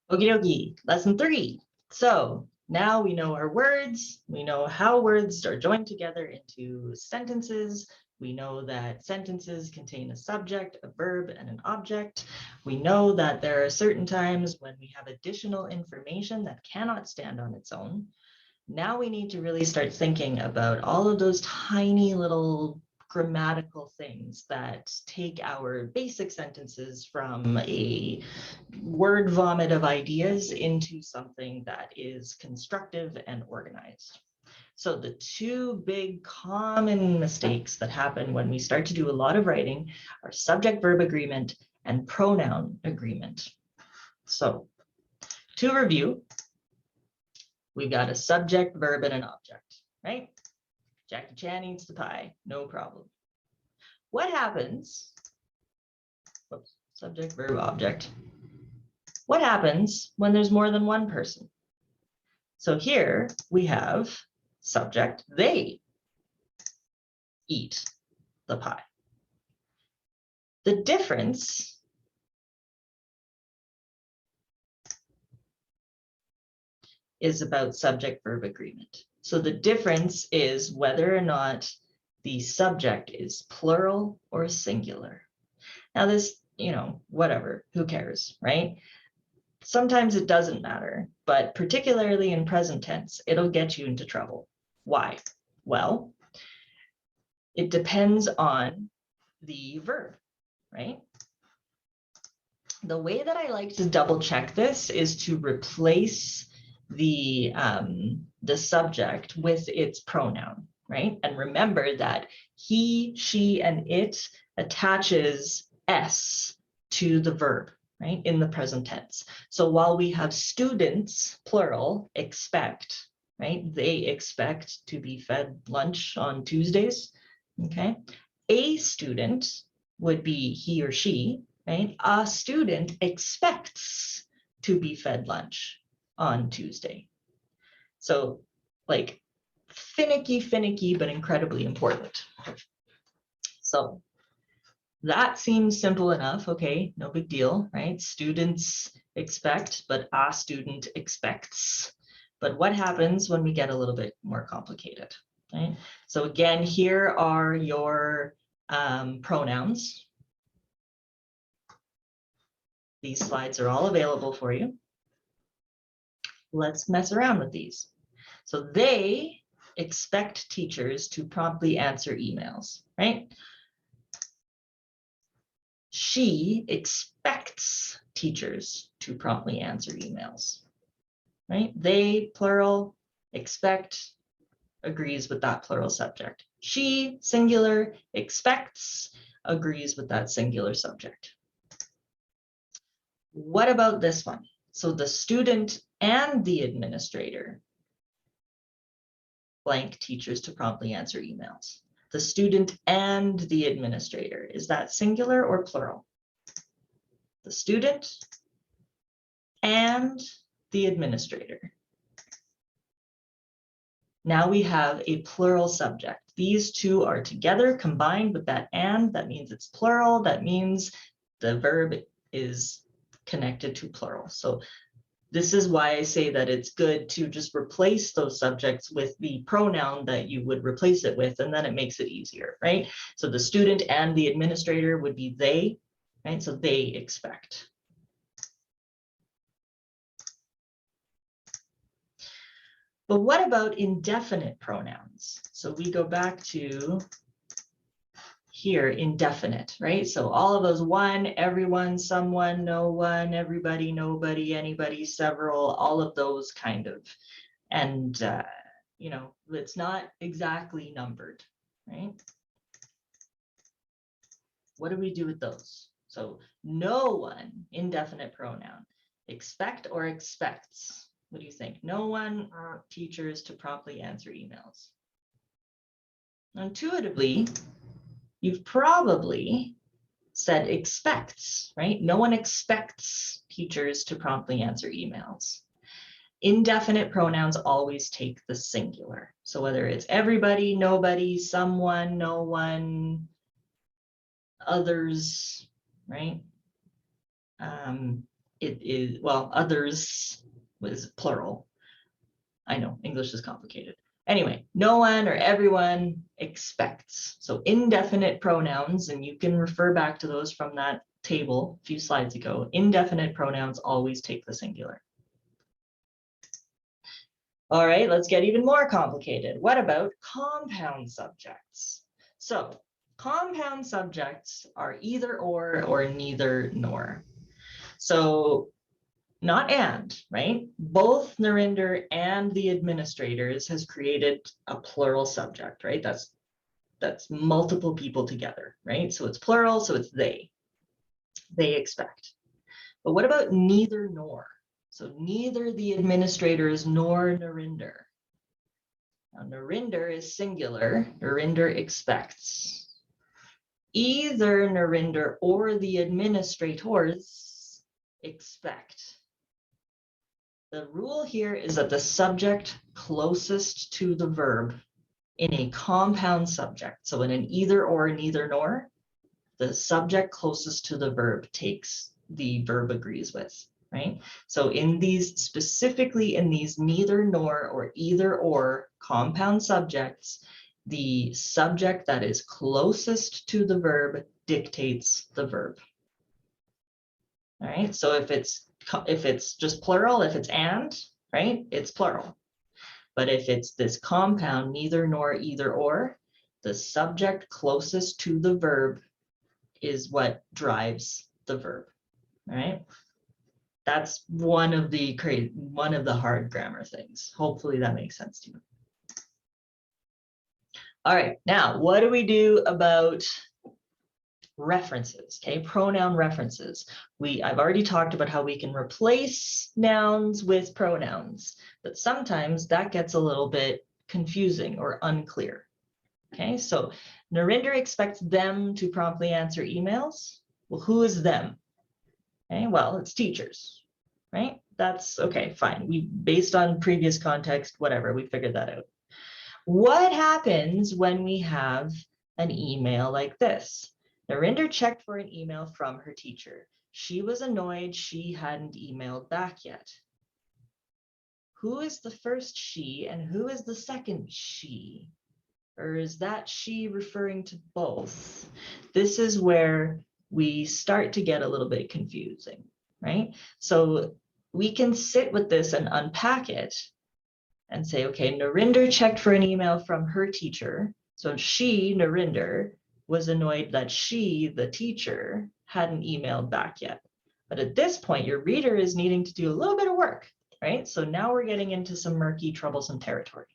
Okie dokie, lesson 3. So now we know our words, we know how words are joined together into sentences. We know that sentences contain a subject, a verb, and an object. We know that there are certain times when we have additional information that cannot stand on its own. Now we need to really start thinking about all of those tiny little grammatical things that take our basic sentences from a word vomit of ideas into something that is constructive and organized. So the two big common mistakes that happen when we start to do a lot of writing are subject-verb agreement and pronoun agreement. So to review, we've got a subject, verb, and an object, right? Jackie Chan eats the pie, no problem. What happens, whoops, subject, verb, object. What happens when there's more than one person? So here we have subject, they eat the pie. The difference is about subject-verb agreement. So the difference is whether or not the subject is plural or singular. Now this, whatever, who cares, right? Sometimes it doesn't matter, but particularly in present tense, it'll get you into trouble. Why? Well, it depends on the verb, right? The way that I like to double check this is to replace the subject with its pronoun, right? And remember that he, she, and it attaches S to the verb, right, in the present tense. So while we have students, plural, expect, right, they expect to be fed lunch on Tuesdays, okay? A student would be he or she, right? A student expects to be fed lunch on Tuesday. So like finicky, but incredibly important. So that seems simple enough. Okay, no big deal, right? Students expect, but a student expects. But what happens when we get a little bit more complicated, right? So again, here are your pronouns. These slides are all available for you. Let's mess around with these. So they expect teachers to promptly answer emails, right? She expects teachers to promptly answer emails, right? They, plural, expect, agrees with that plural subject. She, singular, expects, agrees with that singular subject. What about this one? So the student and the administrator blank teachers to promptly answer emails. The student and the administrator, is that singular or plural? The student and the administrator. Now we have a plural subject. These two are together combined with that and, that means it's plural. That means the verb is connected to plural. So this is why I say that it's good to just replace those subjects with the pronoun that you would replace it with, and then it makes it easier, right? So the student and the administrator would be they, right? So they expect. But what about indefinite pronouns? So we go back to here, indefinite, right? So all of those one, everyone, someone, no one, everybody, nobody, anybody, several, all of those kind of. And, it's not exactly numbered, right? What do we do with those? So no one, indefinite pronoun, expect or expects. What do you think? No one, teachers to promptly answer emails. Intuitively, you've probably said expects, right? No one expects teachers to promptly answer emails. Indefinite pronouns always take the singular. So whether it's everybody, nobody, someone, no one, others, right? it is, well, others was plural. I know English is complicated. Anyway, no one or everyone expects. So indefinite pronouns, and you can refer back to those from that table a few slides ago. Indefinite pronouns always take the singular. All right, let's get even more complicated. What about compound subjects? So compound subjects are either or neither nor. So not and, right? Both Narinder and the administrators has created a plural subject, right? That's multiple people together, right? So it's plural, so it's they expect. But what about neither nor? So neither the administrators nor Narinder. Now Narinder is singular, Narinder expects. Either Narinder or the administrators expect. The rule here is that the subject closest to the verb in a compound subject, so in an either or, neither nor, the subject closest to the verb takes the verb agrees with, right? So in these, specifically in these neither nor or either or compound subjects, the subject that is closest to the verb dictates the verb. All right, so if it's just plural, if it's and, right, it's plural. But if it's this compound, neither nor, either or, the subject closest to the verb is what drives the verb. All right, that's one of the hard grammar things. Hopefully that makes sense to you. All right, now what do we do about references? Okay, pronoun references. I've already talked about how we can replace nouns with pronouns, but sometimes that gets a little bit confusing or unclear. Okay, so Narinder expects them to promptly answer emails. Well, who is them? Okay, well, it's teachers, right? That's okay, fine. We, based on previous context, whatever, we figured that out. What happens when we have an email like this? Narinder checked for an email from her teacher. She was annoyed she hadn't emailed back yet. Who is the first she and who is the second she? Or is that she referring to both? This is where we start to get a little bit confusing, right? So we can sit with this and unpack it and say, okay, Narinder checked for an email from her teacher. So she, Narinder, was annoyed that she, the teacher, hadn't emailed back yet. But at this point, your reader is needing to do a little bit of work, right? So now we're getting into some murky, troublesome territory.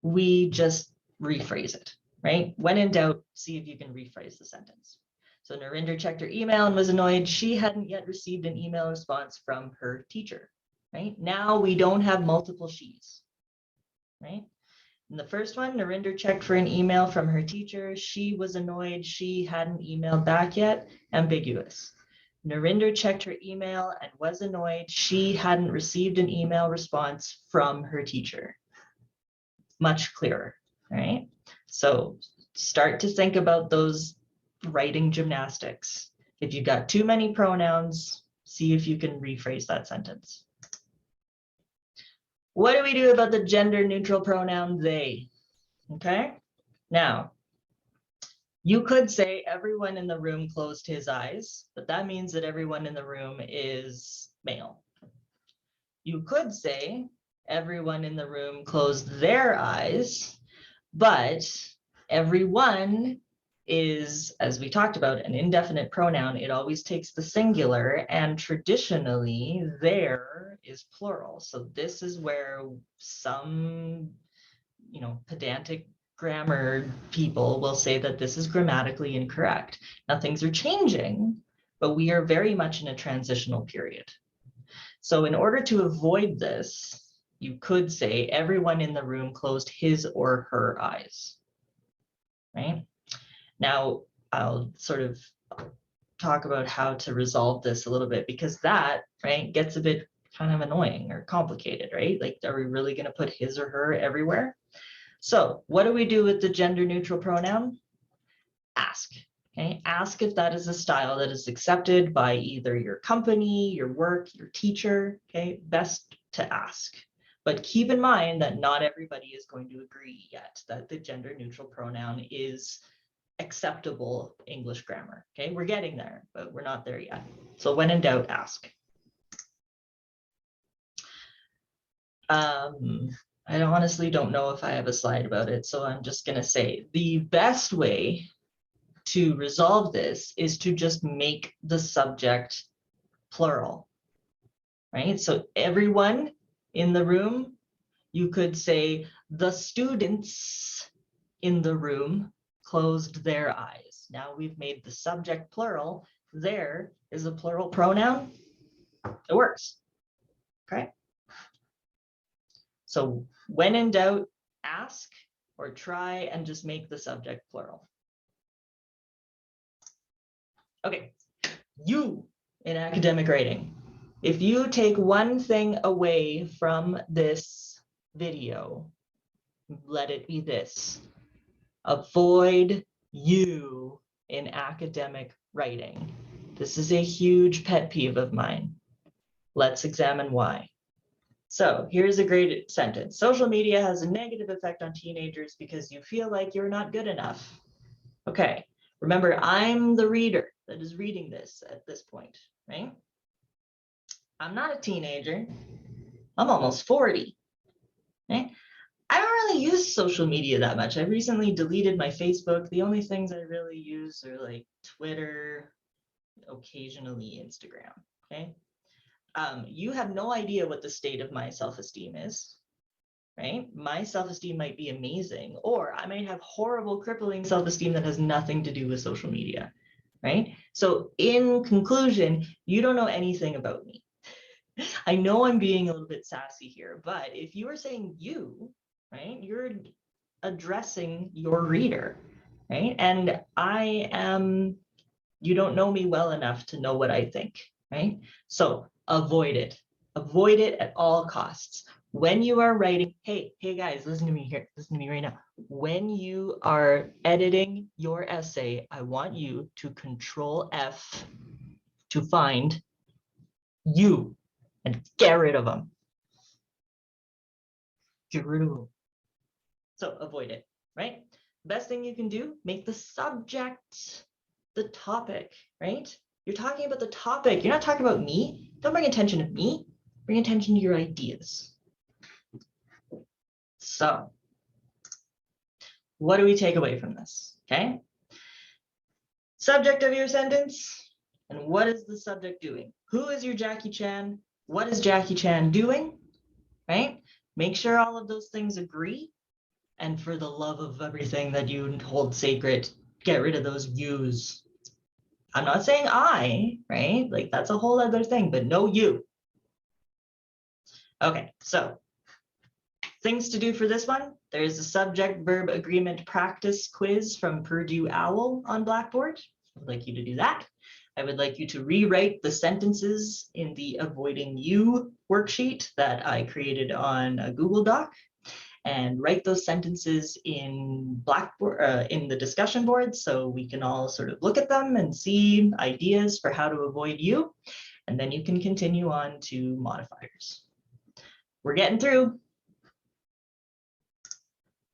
We just rephrase it, right? When in doubt, see if you can rephrase the sentence. So Narinder checked her email and was annoyed she hadn't yet received an email response from her teacher, right? Now we don't have multiple she's, right? In the first one, Narinder checked for an email from her teacher. She was annoyed she hadn't emailed back yet, ambiguous. Narinder checked her email and was annoyed she hadn't received an email response from her teacher. Much clearer, right? So start to think about those writing gymnastics. If you've got too many pronouns, see if you can rephrase that sentence. What do we do about the gender neutral pronoun they? Okay, now you could say everyone in the room closed his eyes, but that means that everyone in the room is male. You could say everyone in the room closed their eyes, but everyone is, as we talked about, an indefinite pronoun. It always takes the singular, and traditionally there is plural. So this is where some, pedantic grammar people will say that this is grammatically incorrect. Now things are changing, but we are very much in a transitional period. So in order to avoid this, you could say everyone in the room closed his or her eyes, right? Now, I'll sort of talk about how to resolve this a little bit, because that, right, gets a bit kind of annoying or complicated, right? Like, are we really going to put his or her everywhere? So what do we do with the gender neutral pronoun? ask. Okay, ask if that is a style that is accepted by either your company, your work, your teacher. Okay, best to ask. But keep in mind that not everybody is going to agree yet that the gender neutral pronoun is acceptable English grammar. Okay, we're getting there, but we're not there yet. So when in doubt, ask. I honestly don't know if I have a slide about it, so I'm just going to say the best way to resolve this is to just make the subject plural, right? So everyone in the room, you could say the students in the room closed their eyes. Now we've made the subject plural. There is a plural pronoun. It works, okay? So when in doubt, ask or try and just make the subject plural. Okay, you in academic writing. If you take one thing away from this video, let it be this: avoid you in academic writing. This is a huge pet peeve of mine. Let's examine why. So here's a great sentence. Social media has a negative effect on teenagers because you feel like you're not good enough. Okay, remember, I'm the reader that is reading this at this point, right? I'm not a teenager. I'm almost 40. Okay? I don't really use social media that much. I recently deleted my Facebook. The only things I really use are like Twitter, occasionally Instagram. Okay. You have no idea what the state of my self-esteem is, right? My self-esteem might be amazing, or I might have horrible, crippling self-esteem that has nothing to do with social media, right? So in conclusion, you don't know anything about me. I know I'm being a little bit sassy here, but if you are saying you, right, you're addressing your reader, right? And you don't know me well enough to know what I think, right? So avoid it. Avoid it at all costs. When you are writing, hey guys, listen to me here. Listen to me right now. When you are editing your essay, I want you to Control F to find you and get rid of them. Get rid of them. So avoid it, right? Best thing you can do, make the subject the topic, right? You're talking about the topic. You're not talking about me. Don't bring attention to me. Bring attention to your ideas. So what do we take away from this? Okay. Subject of your sentence. And what is the subject doing? Who is your Jackie Chan? What is Jackie Chan doing? Right? Make sure all of those things agree. And for the love of everything that you hold sacred, get rid of those yous. I'm not saying I, right? Like that's a whole other thing, but no you. Okay, so things to do for this one. There's a subject verb agreement practice quiz from Purdue OWL on Blackboard. I'd like you to do that. I would like you to rewrite the sentences in the Avoiding You worksheet that I created on a Google Doc, and write those sentences in Blackboard, in the discussion board, so we can all sort of look at them and see ideas for how to avoid you. And then you can continue on to modifiers. We're getting through.